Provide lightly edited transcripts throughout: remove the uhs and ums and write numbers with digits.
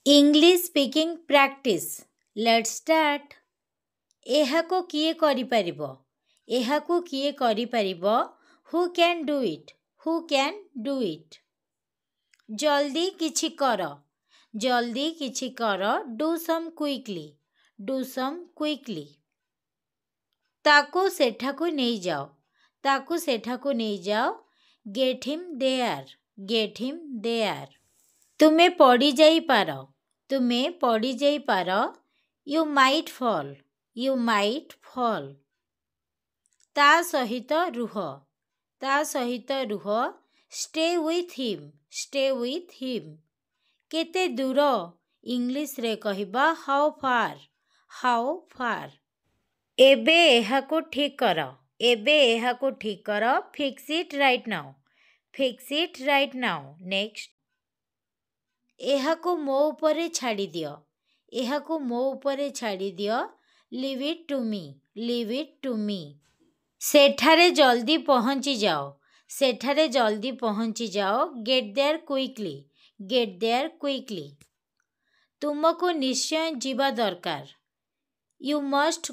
English speaking practice let's start. एहाको किए करि परिबो एहाको किए करि परिबो who can do it who can do it. जल्दी किछि कर जल्दी किछि कर डू सम क्विकली। ताको सेठाको नहीं जाओ गेट हिम देयर। तुमे पड़ी जाई पार यू माइट फॉल। ता सहित रुह स्टे विथ हिम। केते दूर इंग्लिश रे कहिबा हाउ फार। एबे एहाको ठीक कर fix it right now next. एहाको मो उपरे छाड़ी दियो लीव इट टू मी। सेठारे जल्दी पहुंची जाओ गेट देयर क्विकली। तुमको निश्चय जीवा दरकार यू मस्ट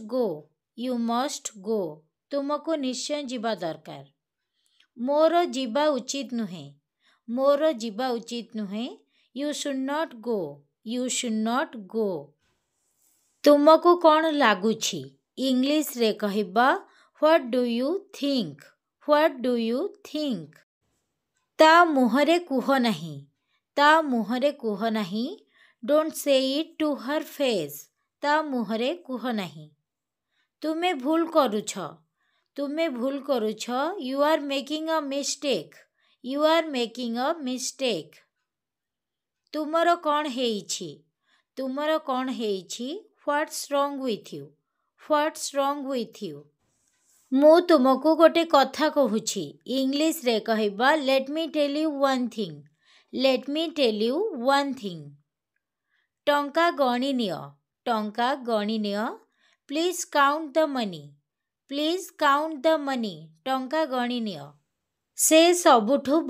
गो। तुमको निश्चय जीवा दरकार। मोर जीवा उचित नुहे यू शुड नॉट गो। तुमको कौन लागुछि इंग्लिश रे कहिबा व्हाट डू यू थिंक। ता मुहरे कुह नहीं don't say it to her face. ता मुहरे कुह नहीं। तुमे भूल करुछ you are making a mistake. तुमर कौन हेइछि व्हाट्स रॉन्ग विथ यू। मु तुमको गोटे कथा कहूछि इंग्लिश रे कहिबा let me tell you one thing. टंका गणी नियो प्लीज काउंट द मनी। टंका गणी नियो। से सबुठु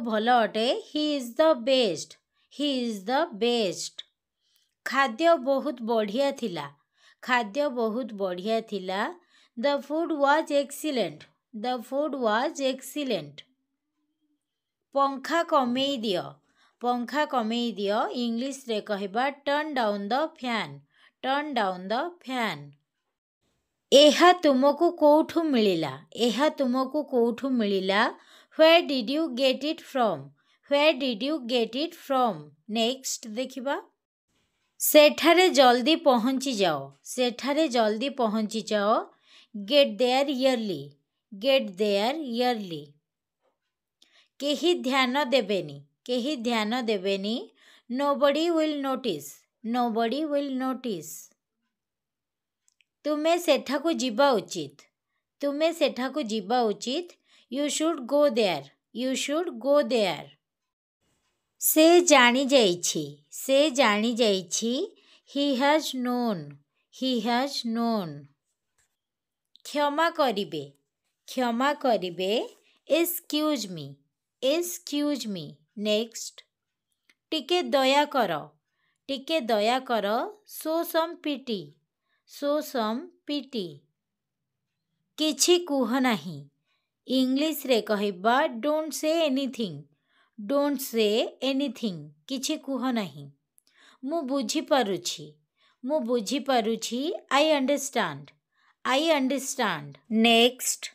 भल अटे ही इज द बेस्ट। खाद्य बहुत बढ़िया थिला द फूड वाज एक्सीलेंट। पंखा कमेई दियो इंग्लिश रे कहिबा टर्न डाउन द फैन। एहा तुमको कोठु मिलिला where did you get it from next देखिबा। सेठारे जल्दी पहुंची जाओ गेट देयर इयरली। केही ध्यान देबेनी नोबडी विल नोटिस। तुमे सेठाको जिबा उचित यू शुड गो देयर। से जानी जाइछि ही हैज नोन। क्षमा करिबे एक्सक्यूज मी नेक्स्ट। टिके दया कर शो सम पिटी। किछि कुह नहीं इंग्लिश रे कहिबा डोंट से एनीथिंग किछि कुह नहीं। मु बुझी पारुछि आई अंडरस्टैंड नेक्स्ट।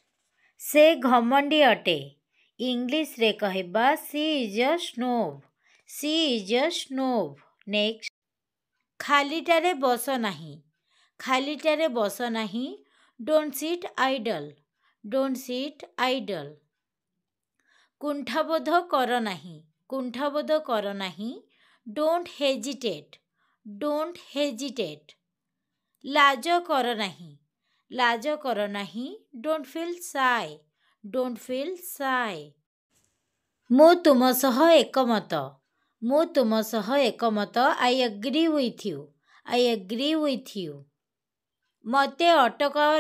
से घमंडी अटे इंग्लिश रे कहिबा सी इज अ स्नोब नेक्स्ट। खालीटारे बस नहीं डोंट सिट आइडल। कुंठाबोध कर नहीं डोंट हेजिटेट। लाज कर नहीं डोंट फील साय। मु तुम सह एकमत आई एग्री विथ यू। मते अटकाओ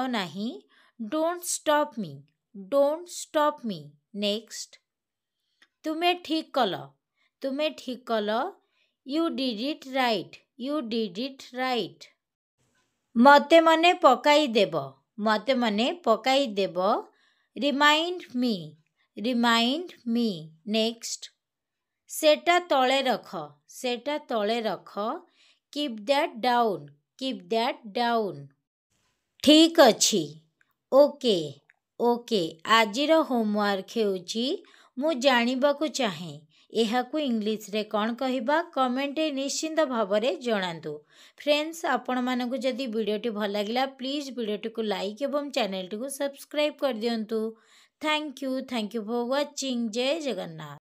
नहीं डोंट स्टॉप मी नेक्स्ट। ତୁମେ ଠିକ୍ କଲ, ତୁମେ ଠିକ୍ କଲ। You did it right, you did it right. ମୋତେ ମନେ ପକାଇଦେବ, ମୋତେ ମନେ ପକାଇଦେବ। Remind me, remind me. Next, ସେଟା ତଳେ ରଖ, ସେଟା ତଳେ ରଖ। Keep that down, keep that down. ଠିକ୍ ଅଛି, ଓକେ, ଓକେ। ଆଜିର ହୋମୱାର୍କ ହେଉଛି ମୁଁ ଜାଣିବାକୁ ଚାହେଁ। ଏହାକୁ ଇଂଲିଶରେ କ'ଣ କହିବା କମେଣ୍ଟରେ ନିଶ୍ଚିନ୍ତ ଭାବରେ ଜଣାନ୍ତୁ। ଫ୍ରେଣ୍ଡସ୍, ଆପଣମାନଙ୍କୁ ଯଦି ଭିଡ଼ିଓଟି ଭଲ ଲାଗିଲା ପ୍ଲିଜ୍ ଭିଡ଼ିଓଟିକୁ ଲାଇକ୍ ଏବଂ ଚ୍ୟାନେଲଟିକୁ ସବସ୍କ୍ରାଇବ୍ କରିଦିଅନ୍ତୁ। Thank you for watching. ଜୟ ଜଗନ୍ନାଥ।